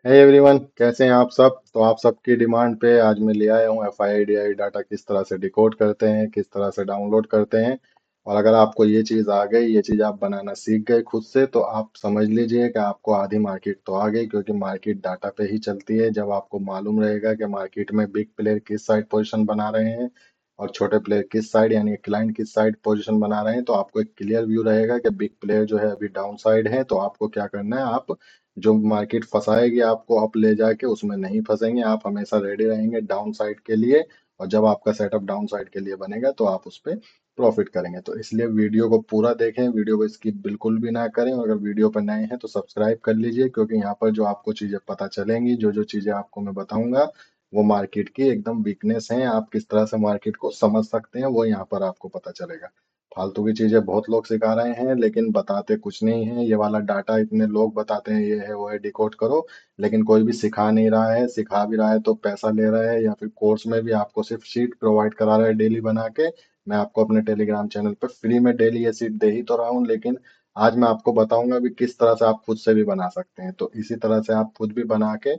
Hey everyone, कैसे हैं आप सब। तो आप सबकी डिमांड पे आज मैं ले आया हूँ FIDI डाटा किस तरह से डिकोड करते हैं, किस तरह से डाउनलोड करते हैं। और अगर आपको ये चीज़ आ गई, ये चीज़ आप बनाना सीख गए खुद से, तो आप समझ लीजिए कि आपको आधी मार्केट तो आ गई, क्योंकि मार्केट डाटा पे ही चलती है। जब आपको मालूम रहेगा कि मार्केट में बिग प्लेयर किस साइड पोजीशन बना रहे हैं और छोटे प्लेयर किस साइड यानी क्लाइंट किस साइड पोजीशन बना रहे हैं, तो आपको एक क्लियर व्यू रहेगा कि बिग प्लेयर जो है अभी डाउन साइड है। तो आपको क्या करना है, आप जो मार्केट फंसाएगी आपको अप ले जाके, उसमें नहीं फंसेंगे। आप हमेशा रेडी रहेंगे डाउन साइड के लिए, और जब आपका सेटअप डाउन साइड के लिए बनेगा तो आप उस पर प्रॉफिट करेंगे। तो इसलिए वीडियो को पूरा देखें, वीडियो को स्किप बिल्कुल भी ना करें। और अगर वीडियो पर नए हैं तो सब्सक्राइब कर लीजिए, क्योंकि यहाँ पर जो आपको चीज़ें पता चलेंगी, जो जो चीज़ें आपको मैं बताऊंगा, वो मार्केट की एकदम वीकनेस है। आप किस तरह से मार्केट को समझ सकते हैं वो यहाँ पर आपको पता चलेगा। फालतू की चीजें बहुत लोग सिखा रहे हैं, लेकिन बताते कुछ नहीं है। ये वाला डाटा इतने लोग बताते हैं, ये है वो है, डिकोड करो। लेकिन कोई भी सिखा नहीं रहा है, सिखा भी रहा है तो पैसा ले रहा है, या फिर कोर्स में भी आपको सिर्फ शीट प्रोवाइड करा रहा है डेली बना के। मैं आपको अपने टेलीग्राम चैनल पर फ्री में डेली ये शीट दे ही तो रहा हूँ, लेकिन आज मैं आपको बताऊंगा भी किस तरह से आप खुद से भी बना सकते हैं। तो इसी तरह से आप खुद भी बना के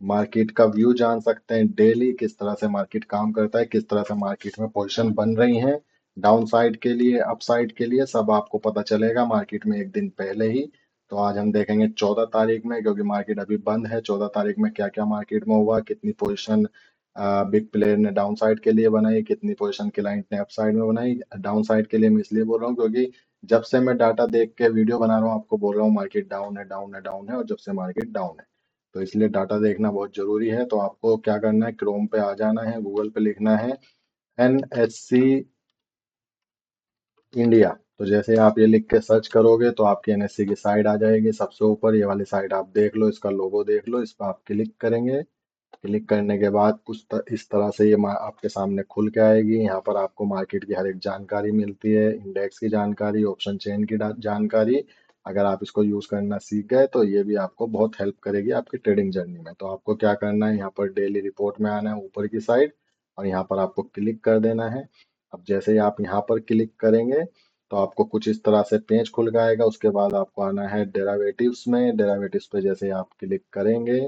मार्केट का व्यू जान सकते हैं डेली, किस तरह से मार्केट काम करता है, किस तरह से मार्केट में पोजीशन बन रही हैं, डाउन साइड के लिए, अप साइड के लिए, सब आपको पता चलेगा मार्केट में एक दिन पहले ही। तो आज हम देखेंगे 14 तारीख में, क्योंकि मार्केट अभी बंद है। 14 तारीख में क्या क्या मार्केट में हुआ, कितनी पोजीशन बिग प्लेयर ने डाउन साइड के लिए बनाई, कितनी पोजीशन क्लाइंट ने अप साइड में बनाई। डाउन साइड के लिए मैं इसलिए बोल रहा हूँ क्योंकि जब से मैं डाटा देख के वीडियो बना रहा हूँ, आपको बोल रहा हूँ मार्केट डाउन है, डाउन है, डाउन है, और जब से मार्केट डाउन है, तो इसलिए डाटा देखना बहुत जरूरी है। तो आपको क्या करना है, क्रोम पे आ जाना है, गूगल पे लिखना है NSC इंडिया। तो जैसे आप ये लिख के सर्च करोगे तो आपकी NSC की साइट आ जाएगी सबसे ऊपर। ये वाली साइट आप देख लो, इसका लोगो देख लो, इस पर आप क्लिक करेंगे। क्लिक करने के बाद इस तरह से ये आपके सामने खुल के आएगी। यहाँ पर आपको मार्केट की हर एक जानकारी मिलती है, इंडेक्स की जानकारी, ऑप्शन चेन की जानकारी। अगर आप इसको यूज करना सीख गए तो ये भी आपको बहुत हेल्प करेगी आपकी ट्रेडिंग जर्नी में। तो आपको क्या करना है, यहाँ पर डेली रिपोर्ट में आना है ऊपर की साइड, और यहाँ पर आपको क्लिक कर देना है। अब जैसे ही आप यहाँ पर क्लिक करेंगे तो आपको कुछ इस तरह से पेज खुल के आएगा। उसके बाद आपको आना है डेरावेटिव्स में। डेरावेटिव्स पे जैसे ही आप क्लिक करेंगे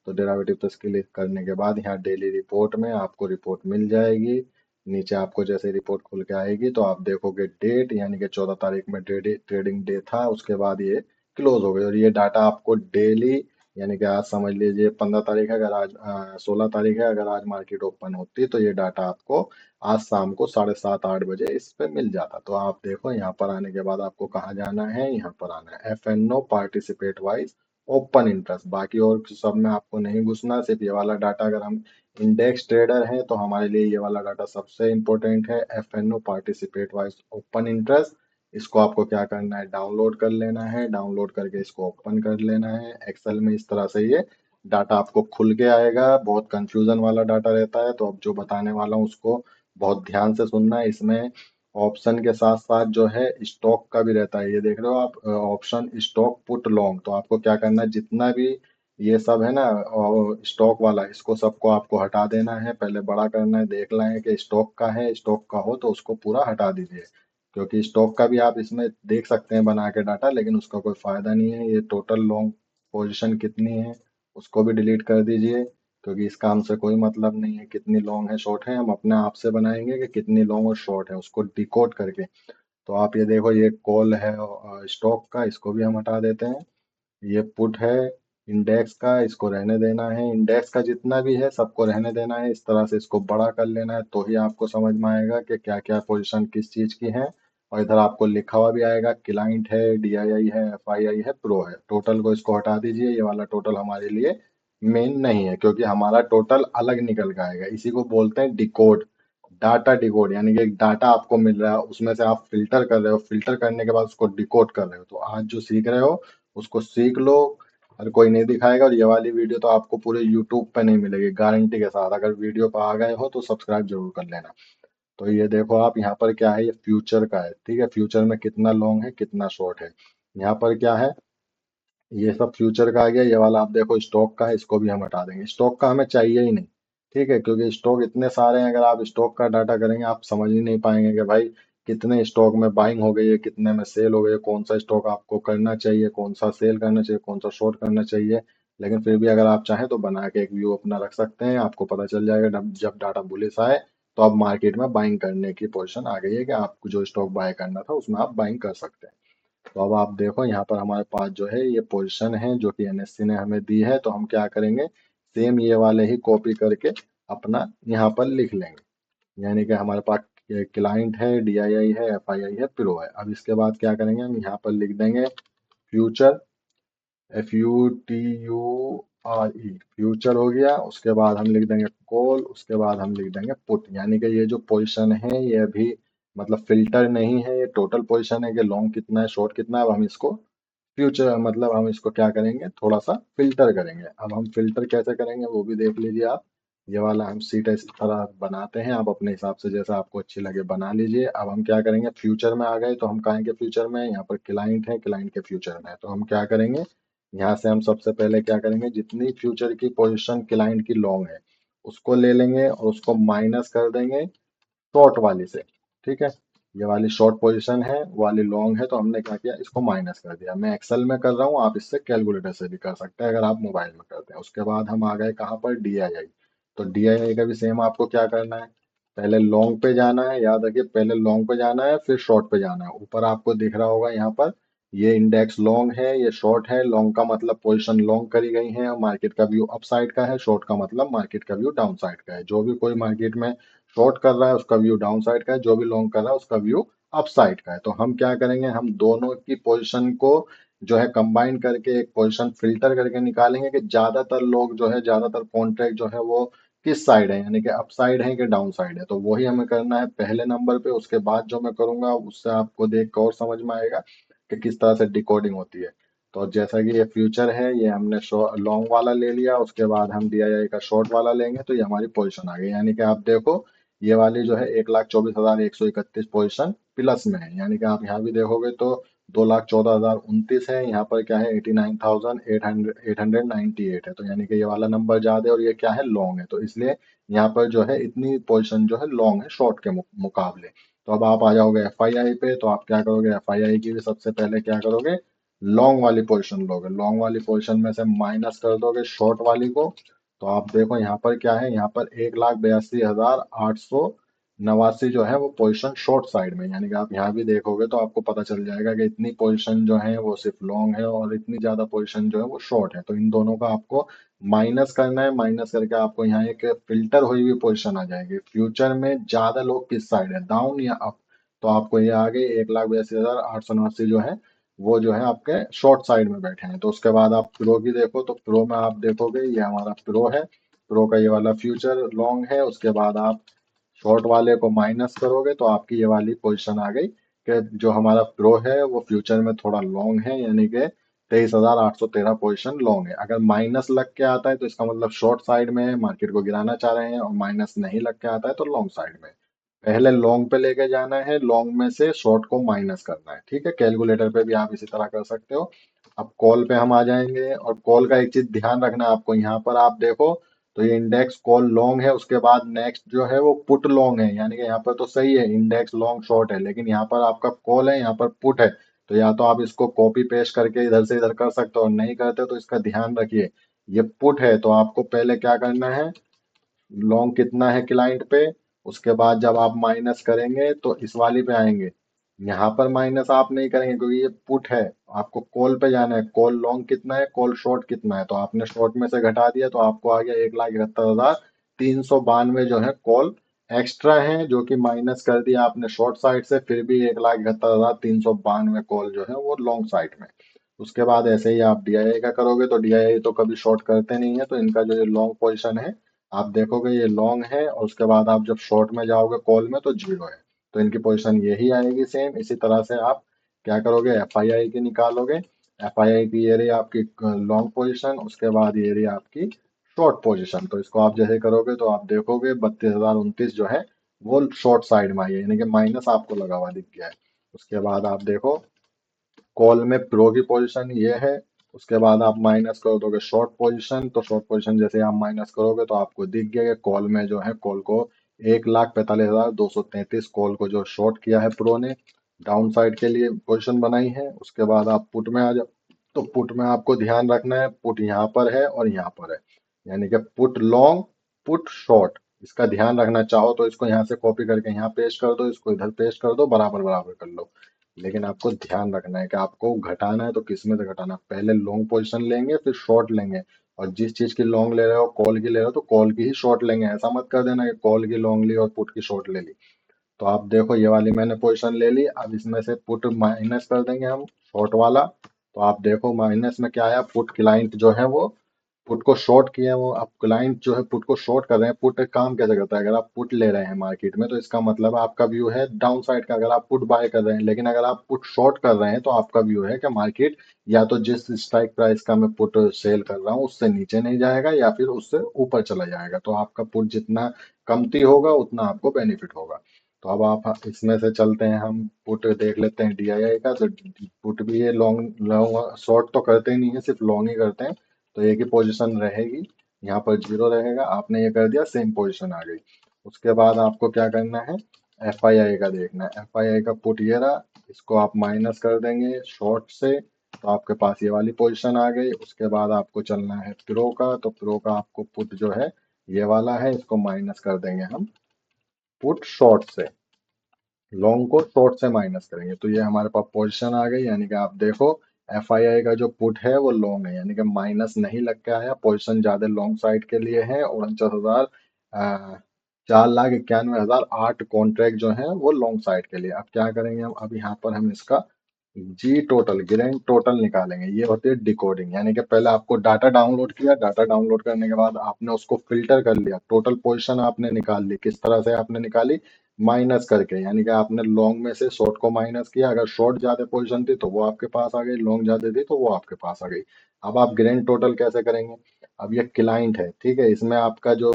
तो डेरावेटिव पे क्लिक करने के बाद यहाँ डेली रिपोर्ट में आपको रिपोर्ट मिल जाएगी। नीचे आपको जैसे रिपोर्ट खुल के आएगी तो आप देखोगे डेट, यानी कि 14 तारीख में ट्रेडिंग डे था, उसके बाद ये क्लोज हो गई। और ये डाटा आपको डेली, यानी कि आज समझ लीजिए 15 तारीख है, अगर आज 16 तारीख है, अगर आज मार्केट ओपन होती तो ये डाटा आपको आज शाम को 7:30 8 बजे इस पे मिल जाता। तो आप देखो, यहाँ पर आने के बाद आपको कहाँ जाना है, यहाँ पर आना है FNO participate wise open interest. बाकी और सब में आपको नहीं घुसना, सिर्फ ये वाला डाटा। अगर हम इंडेक्स ट्रेडर हैं तो हमारे लिए ये वाला डाटा सबसे इम्पोर्टेंट है, FNO participate wise open interest. इसको आपको क्या करना है, डाउनलोड कर लेना है। डाउनलोड करके इसको ओपन कर लेना है एक्सेल में। इस तरह से ये डाटा आपको खुल के आएगा। बहुत कंफ्यूजन वाला डाटा रहता है, तो अब जो बताने वाला हूँ उसको बहुत ध्यान से सुनना है। इसमें ऑप्शन के साथ साथ जो है स्टॉक का भी रहता है। ये देख रहे हो आप, ऑप्शन स्टॉक पुट लॉन्ग। तो आपको क्या करना है, जितना भी ये सब है ना स्टॉक वाला, इसको सबको आपको हटा देना है। पहले बड़ा करना है, देख लें कि स्टॉक का है, स्टॉक का हो तो उसको पूरा हटा दीजिए। क्योंकि स्टॉक का भी आप इसमें देख सकते हैं बना के डाटा, लेकिन उसका कोई फायदा नहीं है। ये टोटल लॉन्ग पोजीशन कितनी है उसको भी डिलीट कर दीजिए, क्योंकि इसका हमसे कोई मतलब नहीं है कितनी लॉन्ग है शॉर्ट है। हम अपने आप से बनाएंगे कि कितनी लॉन्ग और शॉर्ट है, उसको डिकोड करके। तो आप ये देखो, ये कॉल है स्टॉक का, इसको भी हम हटा देते हैं। ये पुट है इंडेक्स का, इसको रहने देना है। इंडेक्स का जितना भी है सबको रहने देना है। इस तरह से इसको बड़ा कर लेना है, तो ही आपको समझ में आएगा कि क्या क्या पोजीशन किस चीज की है। और इधर आपको लिखा हुआ भी आएगा, क्लाइंट है, DII है, FII है, प्रो है। टोटल को इसको हटा दीजिए, ये वाला टोटल हमारे लिए मेन नहीं है, क्योंकि हमारा टोटल अलग निकल के आएगा। इसी को बोलते हैं डिकोड, डाटा डिकोड। यानी कि एक डाटा आपको मिल रहा है, उसमें से आप फिल्टर कर रहे हो, फिल्टर करने के बाद उसको डिकोड कर रहे हो। तो आज जो सीख रहे हो उसको सीख लो, हर कोई नहीं दिखाएगा। और ये वाली वीडियो तो आपको पूरे यूट्यूब पे नहीं मिलेगी गारंटी के साथ। अगर वीडियो पे आ गए हो तो सब्सक्राइब जरूर कर लेना। तो ये देखो आप, यहाँ पर क्या है, ये फ्यूचर का है, ठीक है। फ्यूचर में कितना लॉन्ग है, कितना शॉर्ट है। यहाँ पर क्या है, ये सब फ्यूचर का आ गया। ये वाला आप देखो स्टॉक का है, इसको भी हम हटा देंगे। स्टॉक का हमें चाहिए ही नहीं, ठीक है, क्योंकि स्टॉक इतने सारे हैं। अगर आप स्टॉक का डाटा करेंगे आप समझ ही नहीं पाएंगे कि भाई कितने स्टॉक में बाइंग हो गई है, कितने में सेल हो गई है, कौन सा स्टॉक आपको करना चाहिए, कौन सा सेल करना चाहिए, कौन सा शॉर्ट करना चाहिए। लेकिन फिर भी अगर आप चाहें तो बना के एक व्यू अपना रख सकते हैं, आपको पता चल जाएगा जब जब डाटा बुलिश आए तो अब मार्केट में बाइंग करने की पोजीशन आ गई है कि आपको जो स्टॉक बाय करना था उसमें आप बाइंग कर सकते हैं। तो अब आप देखो यहाँ पर हमारे पास जो है ये पोजीशन है जो कि एनएससी ने हमें दी है, तो हम क्या करेंगे, सेम ये वाले ही कॉपी करके अपना यहाँ पर लिख लेंगे। यानी कि हमारे पास क्लाइंट है, डीआईआई है, एफआईआई है, प्रो है। अब इसके बाद क्या करेंगे, हम यहाँ पर लिख देंगे फ्यूचर, FUTURE, फ्यूचर हो गया। उसके बाद हम लिख देंगे कॉल, उसके बाद हम लिख देंगे पुट। यानी कि ये जो पोजीशन है ये अभी मतलब फिल्टर नहीं है, ये टोटल पोजीशन है कि लॉन्ग कितना है शॉर्ट कितना है। अब हम इसको फ्यूचर मतलब हम इसको क्या करेंगे, थोड़ा सा फिल्टर करेंगे। अब हम फिल्टर कैसे करेंगे वो भी देख लीजिए आप। ये वाला हम सीट इस तरह बनाते हैं, आप अपने हिसाब से जैसा आपको अच्छी लगे बना लीजिए। अब हम क्या करेंगे, फ्यूचर में आ गए तो हम कहेंगे फ्यूचर में, यहाँ पर क्लाइंट है, क्लाइंट के फ्यूचर में है, तो हम क्या करेंगे, यहाँ से हम सबसे पहले क्या करेंगे, जितनी फ्यूचर की पोजीशन क्लाइंट की लॉन्ग है उसको ले लेंगे और उसको माइनस कर देंगे शॉर्ट वाली से। ठीक है, ये वाली शॉर्ट पोजीशन है, वो वाली लॉन्ग है, तो हमने क्या किया, इसको माइनस कर दिया। मैं एक्सेल में कर रहा हूँ, आप इससे कैलकुलेटर से भी कर सकते हैं अगर आप मोबाइल में करते हैं। उसके बाद हम आ गए कहाँ पर, डीआईआई। तो डीआईआई का भी सेम आपको क्या करना है, पहले लॉन्ग पे जाना है, याद रखिए पहले लॉन्ग पे जाना है फिर शॉर्ट पे जाना है। ऊपर आपको दिख रहा होगा यहाँ पर, ये इंडेक्स लॉन्ग है, ये शॉर्ट है। लॉन्ग का मतलब पोजीशन लॉन्ग करी गई है और मार्केट का व्यू अप साइड का है, शॉर्ट का मतलब मार्केट का व्यू डाउन साइड का है। जो भी कोई मार्केट में शॉर्ट कर रहा है उसका व्यू डाउन साइड का है, जो भी लॉन्ग कर रहा है उसका व्यू अप साइड का है। तो हम क्या करेंगे, हम दोनों की पोजीशन को जो है कंबाइन करके एक पोजीशन फिल्टर करके निकालेंगे कि ज्यादातर लोग जो है, ज्यादातर कॉन्ट्रैक्ट जो है वो किस साइड है, यानी कि अप साइड है कि डाउन साइड है। तो वही हमें करना है पहले नंबर पे। उसके बाद जो मैं करूंगा उससे आपको देख कर और समझ में आएगा कि किस तरह से डिकोडिंग होती है। तो जैसा कि ये फ्यूचर है, ये हमने लॉन्ग वाला ले लिया, उसके बाद हम डीआईआई का शॉर्ट वाला लेंगे तो ये हमारी पोजीशन आ गई। यानी कि आप देखो ये वाली जो है 1,24,131 पोजीशन प्लस में है, यानी कि आप यहाँ भी देखोगे तो 2,14,029 है। यहाँ पर क्या है, 89,898 है। तो यानी कि ये वाला नंबर ज्यादा है और ये क्या है, लॉन्ग है, तो इसलिए यहाँ पर जो है इतनी पोजीशन जो है लॉन्ग है शॉर्ट के मुकाबले। तो अब आप आ जाओगे एफआईआई पे, तो आप क्या करोगे, एफआईआई की भी सबसे पहले क्या करोगे, लॉन्ग वाली पोजीशन लोगे। लॉन्ग वाली पोजीशन में से माइनस कर दोगे शॉर्ट वाली को। तो आप देखो यहाँ पर क्या है, यहाँ पर 1,82,889 जो है वो पोजीशन शॉर्ट साइड में। यानी कि आप यहाँ भी देखोगे तो आपको पता चल जाएगा कि इतनी पोजीशन जो है वो सिर्फ लॉन्ग है और इतनी ज्यादा पोजीशन जो है वो शॉर्ट है। तो इन दोनों का आपको माइनस करना है। माइनस करके आपको यहाँ एक फिल्टर हुई हुई पोजीशन आ जाएगी, फ्यूचर में ज्यादा लोग किस साइड है, डाउन या अप। तो आपको ये आगे 1,82,889 जो है वो जो है आपके शॉर्ट साइड में बैठे हैं। तो उसके बाद आप प्रो की देखो, तो प्रो में आप देखोगे ये हमारा प्रो है, प्रो का ये वाला फ्यूचर लॉन्ग है। उसके बाद आप शॉर्ट वाले को माइनस करोगे तो आपकी ये वाली पोजीशन आ गई कि जो हमारा प्रो है वो फ्यूचर में थोड़ा लॉन्ग है, यानी कि 23,813 पोजीशन लॉन्ग है। अगर माइनस लग के आता है तो इसका मतलब शॉर्ट साइड में है, मार्केट को गिराना चाह रहे हैं, और माइनस नहीं लग के आता है तो लॉन्ग साइड में है। पहले लॉन्ग पे लेके जाना है, लॉन्ग में से शॉर्ट को माइनस करना है। ठीक है, कैलकुलेटर पे भी आप इसी तरह कर सकते हो। अब कॉल पे हम आ जाएंगे, और कॉल का एक चीज ध्यान रखना है आपको, यहाँ पर आप देखो तो ये इंडेक्स कॉल लॉन्ग है, उसके बाद नेक्स्ट जो है वो पुट लॉन्ग है। यानी कि यहाँ पर तो सही है इंडेक्स लॉन्ग शॉर्ट है, लेकिन यहाँ पर आपका कॉल है, यहाँ पर पुट है। तो या तो आप इसको कॉपी पेस्ट करके इधर से इधर कर सकते हो, और नहीं करते तो इसका ध्यान रखिए। ये पुट है तो आपको पहले क्या करना है, लॉन्ग कितना है क्लाइंट पे, उसके बाद जब आप माइनस करेंगे तो इस वाली पे आएंगे। यहाँ पर माइनस आप नहीं करेंगे क्योंकि ये पुट है, आपको कॉल पे जाना है। कॉल लॉन्ग कितना है, कॉल शॉर्ट कितना है, तो आपने शॉर्ट में से घटा दिया तो आपको आ गया 1,71,392 जो है कॉल एक्स्ट्रा है, जो कि माइनस कर दिया आपने शॉर्ट साइड से, फिर भी 1,71,392 कॉल जो है वो लॉन्ग साइड में। उसके बाद ऐसे ही आप डीआईआई का करोगे, तो डीआईआई तो कभी शॉर्ट करते नहीं है, तो इनका जो ये लॉन्ग पोजीशन है आप देखोगे ये लॉन्ग है, और उसके बाद आप जब शॉर्ट में जाओगे कॉल में तो जीरो है। तो इनकी पोजीशन यही आएगी सेम। इसी तरह से आप क्या करोगे, एफआईआई की निकालोगे। एफआईआई की ये रही आपकी लॉन्ग पोजीशन, उसके बाद ये रही आपकी शॉर्ट पोजीशन। तो इसको आप जैसे करोगे तो आप देखोगे 32,029 जो है वो शॉर्ट साइड में आई है, यानी कि माइनस आपको लगा हुआ दिख गया है। उसके बाद आप देखो कॉल में प्रो की पोजीशन ये है। उसके बाद आप माइनस कर दोगे शॉर्ट पोजीशन, तो शॉर्ट पोजीशन जैसे आप माइनस करोगे तो आपको दिख गया कि कॉल में जो है कॉल को 1,45,233 कॉल को जो शॉर्ट किया है प्रो ने, डाउन साइड के लिए पोजीशन बनाई है। उसके बाद आप पुट में आ जाओ, तो पुट में आपको ध्यान रखना है, पुट यहाँ पर है और यहाँ पर है, यानी कि पुट लॉन्ग, पुट शॉर्ट, इसका ध्यान रखना। चाहो तो इसको यहाँ से कॉपी करके यहाँ पेस्ट कर दो, इसको इधर पेस्ट कर दो, बराबर बराबर कर लो। लेकिन आपको ध्यान रखना है कि आपको घटाना है तो किसमें से घटाना है। पहले लॉन्ग पोजीशन लेंगे फिर शॉर्ट लेंगे, और जिस चीज की लॉन्ग ले रहे हो, कॉल की ले रहे हो, तो कॉल की ही शॉर्ट लेंगे। ऐसा मत कर देना कि कॉल की लॉन्ग ली और पुट की शॉर्ट ले ली। तो आप देखो ये वाली मैंने पोजीशन ले ली, अब इसमें से पुट माइनस कर देंगे हम, शॉर्ट वाला। तो आप देखो माइनस में क्या आया, पुट क्लाइंट जो है वो पुट को शॉर्ट किया है वो। अब क्लाइंट जो है पुट को शॉर्ट कर रहे हैं। पुट एक काम कैसे करता है, अगर आप पुट ले रहे हैं मार्केट में तो इसका मतलब आपका व्यू है डाउन साइड का, अगर आप पुट बाय कर रहे हैं। लेकिन अगर आप पुट शॉर्ट कर रहे हैं तो आपका व्यू है कि मार्केट या तो जिस स्ट्राइक प्राइस का मैं पुट सेल कर रहा हूँ उससे नीचे नहीं जाएगा या फिर उससे ऊपर चला जाएगा। तो आपका पुट जितना कमती होगा उतना आपको बेनिफिट होगा। तो अब आप इसमें से चलते हैं, हम पुट देख लेते हैं डीआईआई का। तो पुट भी ये लॉन्ग लॉन्ग शॉर्ट तो करते ही नहीं है, सिर्फ लॉन्ग ही करते हैं। तो एक ही पोजीशन रहेगी, यहाँ पर जीरो रहेगा। आपने ये कर दिया, सेम पोजीशन आ गई। उसके बाद आपको क्या करना है, एफ आई आई का देखना है। एफ आई आई का पुट ये रहा, इसको आप माइनस कर देंगे शॉर्ट से, तो आपके पास ये वाली पोजीशन आ गई। उसके बाद आपको चलना है प्रो का, तो प्रो का आपको पुट जो है ये वाला है, इसको माइनस कर देंगे हम पुट शॉर्ट से, लॉन्ग को शॉर्ट से माइनस करेंगे। तो ये हमारे पास पोजीशन आ गई, यानी कि आप देखो एफ आई आई का जो पुट है वो लॉन्ग है, यानी कि माइनस नहीं लग के आया, पोजीशन ज्यादा लॉन्ग साइड के लिए है। 49,000 4,91,008 कॉन्ट्रैक्ट जो है वो लॉन्ग साइड के लिए। अब क्या करेंगे हम, अब यहाँ पर हम इसका जी टोटल, ग्रैंड टोटल निकालेंगे। ये होती है डिकोडिंग, यानी कि पहले आपको डाटा डाउनलोड किया, डाटा डाउनलोड करने के बाद आपने उसको फिल्टर कर लिया, टोटल पोजीशन आपने निकाल ली। किस तरह से आपने निकाली, माइनस करके, यानी कि आपने लॉन्ग में से शॉर्ट को माइनस किया। अगर शॉर्ट ज्यादा पोजीशन थी तो वो आपके पास आ गई, लॉन्ग ज्यादा थी तो वो आपके पास आ गई। अब आप ग्रैंड टोटल कैसे करेंगे, अब ये क्लाइंट है, ठीक है, इसमें आपका जो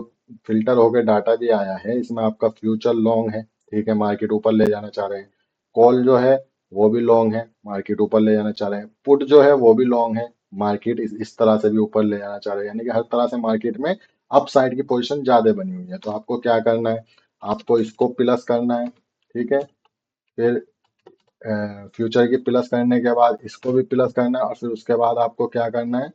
फिल्टर होकर डाटा भी आया है, इसमें आपका फ्यूचर लॉन्ग है, ठीक है, मार्केट ऊपर ले जाना चाह रहे हैं। कॉल जो है वो भी लॉन्ग है, मार्केट ऊपर ले जाना चाह रहे हैं। पुट जो है वो भी लॉन्ग है, मार्केट इस तरह से भी ऊपर ले जाना चाह रहे हैं। यानी कि हर तरह से मार्केट में अप साइड की पोजीशन ज्यादा बनी हुई है। तो आपको क्या करना है, आपको इसको प्लस करना है, ठीक है। फिर फ्यूचर की प्लस करने के बाद इसको भी प्लस करना है, और फिर उसके बाद आपको क्या करना है,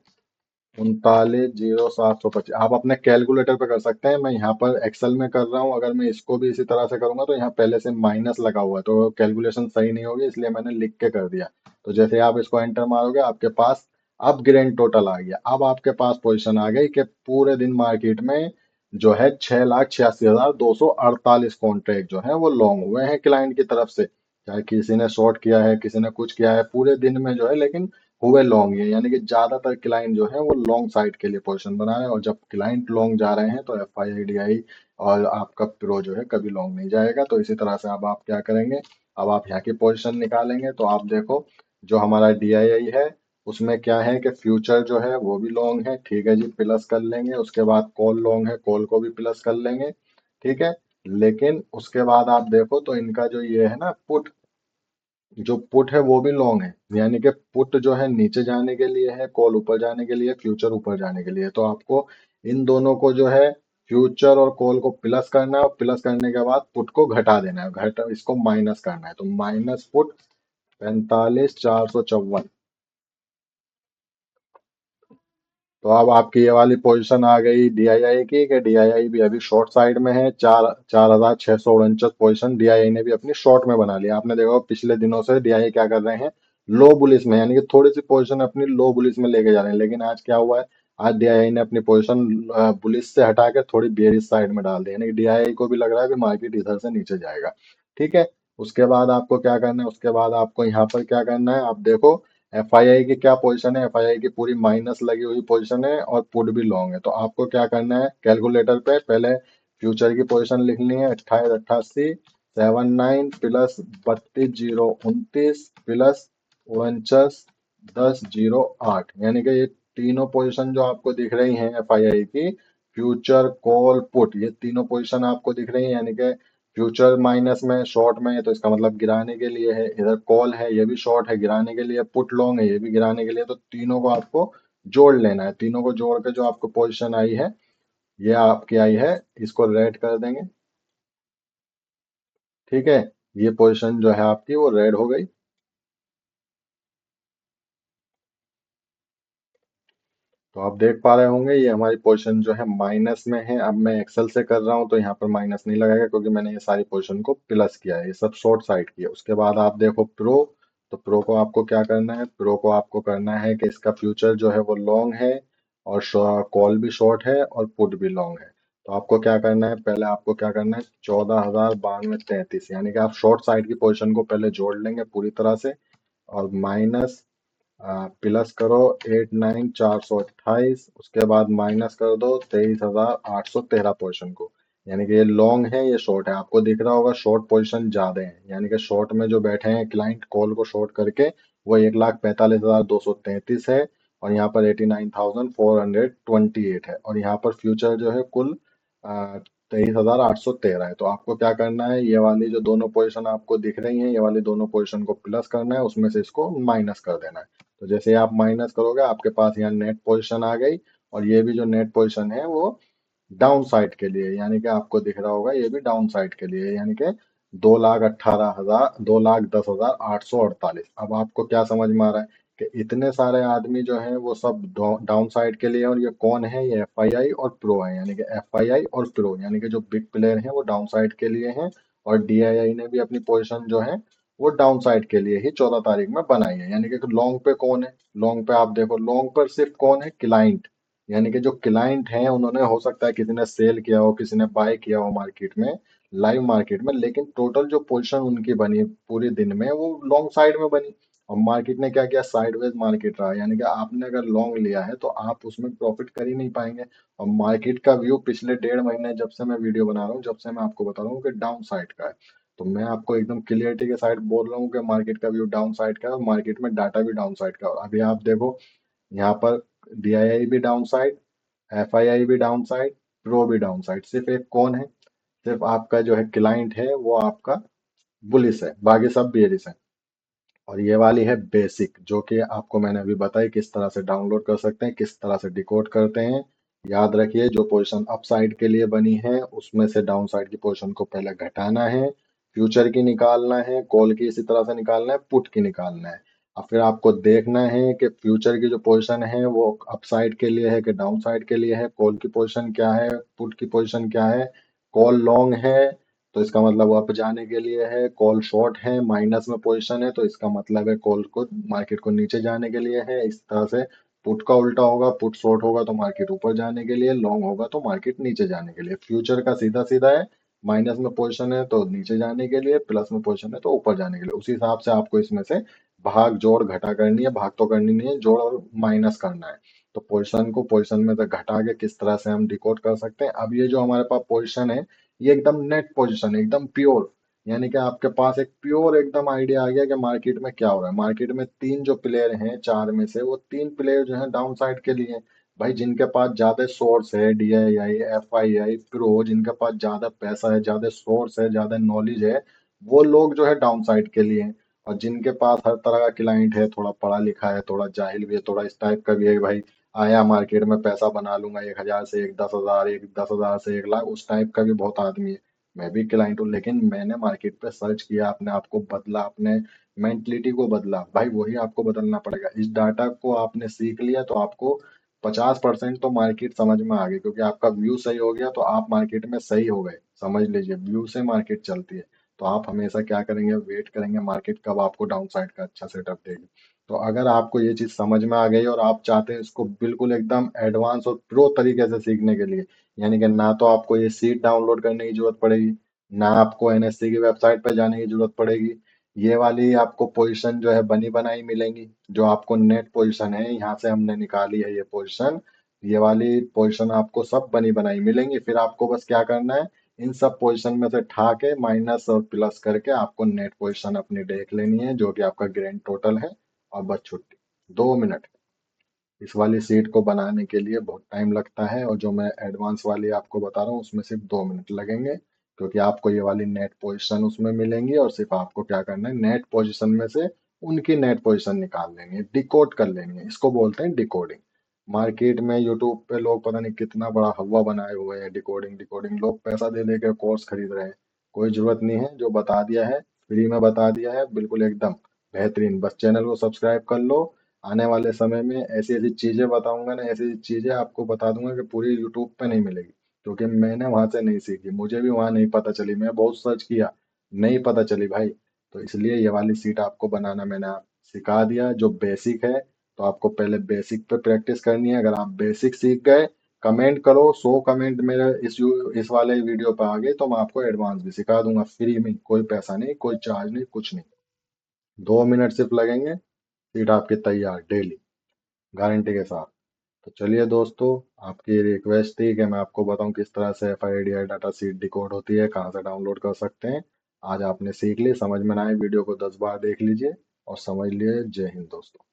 39,0725 आप अपने कैलकुलेटर पे कर सकते हैं। मैं यहाँ पर एक्सेल में कर रहा हूँ, अगर मैं इसको भी इसी तरह से करूंगा तो यहाँ पहले से माइनस लगा हुआ है तो कैलकुलेशन सही नहीं होगी, इसलिए मैंने लिख के कर दिया। तो जैसे आप इसको एंटर मारोगे आपके पास अब ग्रैंड टोटल आ गया। अब आपके पास पोजीशन आ गई कि पूरे दिन मार्केट में जो है 6,86,248 कॉन्ट्रैक्ट जो है वो लॉन्ग हुए हैं क्लाइंट की तरफ से। चाहे किसी ने शॉर्ट किया है, किसी ने कुछ किया है, पूरे दिन में जो है, लेकिन हुए लॉन्ग ही है। यानी कि ज्यादातर क्लाइंट जो है वो लॉन्ग साइड के लिए पोजीशन बना रहे हैं, और जब क्लाइंट लॉन्ग जा रहे हैं तो F I I D I और आपका प्रो जो है कभी लॉन्ग नहीं जाएगा। तो इसी तरह से अब आप क्या करेंगे, अब आप यहाँ की पोजीशन निकालेंगे। तो आप देखो जो हमारा डी आई आई है उसमें क्या है कि फ्यूचर जो है वो भी लॉन्ग है, ठीक है जी, प्लस कर लेंगे। उसके बाद कॉल लॉन्ग है, कॉल को भी प्लस कर लेंगे, ठीक है। लेकिन उसके बाद आप देखो तो इनका जो ये है ना पुट, जो पुट है वो भी लॉन्ग है, यानी कि पुट जो है नीचे जाने के लिए है, कॉल ऊपर जाने के लिए, फ्यूचर ऊपर जाने के लिए। तो आपको इन दोनों को जो है फ्यूचर और कॉल को प्लस करना है, और प्लस करने के बाद पुट को घटा देना है, घटा इसको माइनस करना है। तो माइनस पुट 45,454। तो अब आपकी ये वाली पोजीशन आ गई डीआईआई की, कि डीआईआई भी अभी शॉर्ट साइड में है। 4,0649 पोजीशन डीआईआई ने भी अपनी शॉर्ट में बना लिया। आपने देखा पिछले दिनों से डीआईआई क्या कर रहे हैं, लो बुलिस में, यानी कि थोड़ी सी पोजीशन अपनी लो बुलिस में लेके जा रहे हैं। लेकिन आज क्या हुआ है, आज डीआईआई ने अपनी पोजीशन बुलिस से हटा के थोड़ी बेरिश साइड में डाल दी, यानी कि डीआईआई को भी लग रहा है कि मार्केट इधर से नीचे जाएगा, ठीक है। उसके बाद आपको क्या करना है, उसके बाद आपको यहाँ पर क्या करना है, आप देखो एफ आई आई की क्या पोजीशन है। एफ आई आई की पूरी माइनस लगी हुई पोजीशन है और पुट भी लॉन्ग है। तो आपको क्या करना है, कैलकुलेटर पे पहले फ्यूचर की पोजीशन लिखनी है, 28,88,79 प्लस 32,029 प्लस 49,10,08, यानी कि ये तीनों पोजीशन जो आपको दिख रही हैं एफ आई आई की, फ्यूचर कॉल पुट, ये तीनों पोजीशन आपको दिख रही है। यानी कि फ्यूचर माइनस में, शॉर्ट में है तो इसका मतलब गिराने के लिए है, इधर कॉल है ये भी शॉर्ट है गिराने के लिए, पुट लॉन्ग है ये भी गिराने के लिए। तो तीनों को आपको जोड़ लेना है, तीनों को जोड़ के जो आपको पोजीशन आई है ये आपकी आई है, इसको रेड कर देंगे, ठीक है। ये पोजीशन जो है आपकी वो रेड हो गई। तो आप देख पा रहे होंगे ये हमारी पोजीशन जो है माइनस में है। अब मैं एक्सेल से कर रहा हूँ तो यहाँ पर माइनस नहीं लगाएगा, क्योंकि मैंने ये सारी पोजीशन को प्लस किया है, ये सब शॉर्ट साइड की है। उसके बाद आप देखो प्रो, तो प्रो को आपको क्या करना है, प्रो को आपको करना है कि इसका फ्यूचर जो है वो लॉन्ग है, और कॉल भी शॉर्ट है और पुट भी लॉन्ग है। तो आपको क्या करना है, पहले आपको क्या करना है, 14,9233 यानी कि आप शॉर्ट साइड की पोजीशन को पहले जोड़ लेंगे पूरी तरह से, और माइनस प्लस करो 89,428, उसके बाद माइनस कर दो 23,813 पोजीशन को। यानी कि ये लॉन्ग है, ये शॉर्ट है। आपको दिख रहा होगा शॉर्ट पोजीशन ज्यादा है, यानी कि शॉर्ट में जो बैठे हैं क्लाइंट कॉल को शॉर्ट करके, वो 1,45,233 है, और यहाँ पर 89,428 है, और यहाँ पर फ्यूचर जो है कुल 23,813 है। तो आपको क्या करना है, ये वाली जो दोनों पोजीशन आपको दिख रही हैं, ये वाली दोनों पोजीशन को प्लस करना है, उसमें से इसको माइनस कर देना है। तो जैसे आप माइनस करोगे आपके पास यहाँ नेट पोजीशन आ गई, और ये भी जो नेट पोजीशन है वो डाउन साइड के लिए, यानी कि आपको दिख रहा होगा ये भी डाउन साइड के लिए, यानी कि 2,18,000, 2,10,848। अब आपको क्या समझ में आ रहा है कि इतने सारे आदमी जो हैं वो सब डाउन साइड के लिए हैं, और ये कौन है, ये एफआईआई और प्रो है। यानी कि एफआईआई और प्रो यानी कि जो बिग प्लेयर हैं वो डाउन साइड के लिए हैं, और डीआईआई ने भी अपनी पोजीशन जो है वो डाउन साइड के लिए ही 14 तारीख में बनाई है। यानी कि लॉन्ग पे कौन है, लॉन्ग पे आप देखो, लॉन्ग पर सिर्फ कौन है, क्लाइंट। यानी कि जो क्लाइंट हैं उन्होंने, हो सकता है किसी ने सेल किया हो, किसी ने बाय किया हो मार्केट में, लाइव मार्केट में, लेकिन टोटल जो पोजीशन उनकी बनी पूरे दिन में वो लॉन्ग साइड में बनी। और मार्केट ने क्या किया, साइडवेज मार्केट रहा, यानी कि आपने अगर लॉन्ग लिया है तो आप उसमें प्रॉफिट कर ही नहीं पाएंगे। और मार्केट का व्यू पिछले 1.5 महीने जब से मैं वीडियो बना रहा हूँ, जब से मैं आपको बता रहा हूँ कि डाउन साइड का है, तो मैं आपको एकदम क्लियरिटी के साथ बोल रहा हूँ कि मार्केट का व्यू डाउन साइड का है, और मार्केट में डाटा भी डाउन साइड का है। और अभी आप देखो यहाँ पर डीआईआई भी डाउन साइड, एफआईआई भी डाउन साइड, प्रो भी डाउन साइड, सिर्फ एक कौन है, सिर्फ आपका जो है क्लाइंट है वो आपका बुलिस है, बाकी सब बेरिस है। और ये वाली है बेसिक, जो कि आपको मैंने अभी बताई किस तरह से डाउनलोड कर सकते हैं, किस तरह से डिकोड करते हैं। याद रखिए जो पोजीशन अप साइड के लिए बनी है उसमें से डाउन साइड की पोजीशन को पहले घटाना है, फ्यूचर की निकालना है, कॉल की इसी तरह से निकालना है, पुट की निकालना है। और फिर आपको देखना है कि फ्यूचर की जो पोजीशन है वो अप साइड के लिए है कि डाउन साइड के लिए है, कॉल की पोजीशन क्या है, पुट की पोजीशन क्या है। कॉल लॉन्ग है तो इसका मतलब अप जाने के लिए है, कॉल शॉर्ट है माइनस में पोजीशन है तो इसका मतलब है कॉल को, मार्केट को नीचे जाने के लिए है। इस तरह से पुट का उल्टा होगा, पुट शॉर्ट होगा तो मार्केट ऊपर जाने के लिए, लॉन्ग होगा तो मार्केट नीचे जाने के लिए। फ्यूचर का सीधा सीधा है, माइनस में पोजीशन है तो नीचे जाने के लिए, प्लस में पोजीशन है तो ऊपर जाने के लिए। उसी हिसाब से आपको इसमें से भाग जोड़ घटा करनी है, भाग तो करनी नहीं है, जोड़ और माइनस करना है। तो पोजीशन को पोजीशन में से घटा के किस तरह से हम डिकोड कर सकते हैं। अब ये जो हमारे पास पोजीशन है ये एकदम नेट पोजीशन है, एकदम प्योर, यानी कि आपके पास एक प्योर एकदम आइडिया आ गया कि मार्केट में क्या हो रहा है। मार्केट में तीन जो प्लेयर हैं, चार में से वो तीन प्लेयर जो हैं डाउन साइड के लिए हैं। भाई जिनके पास ज्यादा सोर्स है, डीआईआई, एफआईआई, प्रो, जिनके पास ज्यादा पैसा है, ज्यादा सोर्स है, ज्यादा नॉलेज है, वो लोग जो है डाउन साइड के लिए हैं। और जिनके पास हर तरह का क्लाइंट है, थोड़ा पढ़ा लिखा है, थोड़ा जाहिल भी है, थोड़ा इस टाइप का भी है, भाई आया मार्केट में पैसा बना लूंगा, 1,000 से एक 10,000, एक 10,000 से 1 लाख, उस टाइप का भी बहुत आदमी है। मैं भी क्लाइंट हूँ, लेकिन मैंने मार्केट पे सर्च किया, अपने आप को बदला, अपने मेंटलिटी को बदला। भाई वही आपको बदलना पड़ेगा। इस डाटा को आपने सीख लिया तो आपको 50% तो मार्केट समझ में आ गई, क्योंकि आपका व्यू सही हो गया तो आप मार्केट में सही हो गए। समझ लीजिए व्यू से मार्केट चलती है। तो आप हमेशा क्या करेंगे, वेट करेंगे मार्केट कब आपको डाउन साइड का अच्छा सेटअप देगी। तो अगर आपको ये चीज समझ में आ गई और आप चाहते हैं इसको बिल्कुल एकदम एडवांस और प्रो तरीके से सीखने के लिए, यानी कि ना तो आपको ये सीट डाउनलोड करने की जरूरत पड़ेगी, ना आपको एनएससी की वेबसाइट पर जाने की जरूरत पड़ेगी, ये वाली आपको पोजीशन जो है बनी बनाई मिलेंगी। जो आपको नेट पोजीशन है, यहाँ से हमने निकाली है ये पोजीशन, ये वाली पोजीशन आपको सब बनी बनाई मिलेंगी। फिर आपको बस क्या करना है, इन सब पोजीशन में से ठा के माइनस और प्लस करके आपको नेट पोजीशन अपनी देख लेनी है, जो कि आपका ग्रैंड टोटल है। और बस छुट्टी, 2 मिनट। इस वाली सीट को बनाने के लिए बहुत टाइम लगता है, और जो मैं एडवांस वाली आपको बता रहा हूँ उसमें सिर्फ 2 मिनट लगेंगे, क्योंकि आपको ये वाली नेट पोजीशन उसमें मिलेंगी, और सिर्फ आपको क्या करना है, नेट पोजीशन में से उनकी नेट पोजीशन निकाल लेनी है, डिकोड कर लेनी है। इसको बोलते हैं डिकोडिंग। मार्केट में यूट्यूब पे लोग पता नहीं कितना बड़ा हवा बनाए हुए हैं, डिकोडिंग डिकोडिंग, लोग पैसा दे दे के कोर्स खरीद रहे हैं। कोई जरूरत नहीं है, जो बता दिया है फ्री में बता दिया है, बिल्कुल एकदम बेहतरीन। बस चैनल को सब्सक्राइब कर लो, आने वाले समय में ऐसी ऐसी चीजें बताऊंगा ना, ऐसी ऐसी चीजें आपको बता दूंगा कि पूरी यूट्यूब पे नहीं मिलेगी, क्योंकि मैंने वहां से नहीं सीखी, मुझे भी वहां नहीं पता चली, मैं बहुत सर्च किया, नहीं पता चली भाई। तो इसलिए ये वाली सीट आपको बनाना मैंने आप सिखा दिया, जो बेसिक है। तो आपको पहले बेसिक पे प्रैक्टिस करनी है। अगर आप बेसिक सीख गए, कमेंट करो, 100 कमेंट मेरे इस वाले वीडियो पे आ गए, तो मैं आपको एडवांस भी सिखा दूंगा फ्री में, कोई पैसा नहीं, कोई चार्ज नहीं, कुछ नहीं। 2 मिनट सिर्फ लगेंगे, सीट आपकी तैयार डेली, गारंटी के साथ। तो चलिए दोस्तों, आपकी रिक्वेस्ट थी कि मैं आपको बताऊं किस तरह से FIDI डाटा सीट डिकोड होती है, कहाँ से डाउनलोड कर सकते हैं। आज आपने सीख ली, समझ में ना आए वीडियो को 10 बार देख लीजिए और समझ लिए। जय हिंद दोस्तों।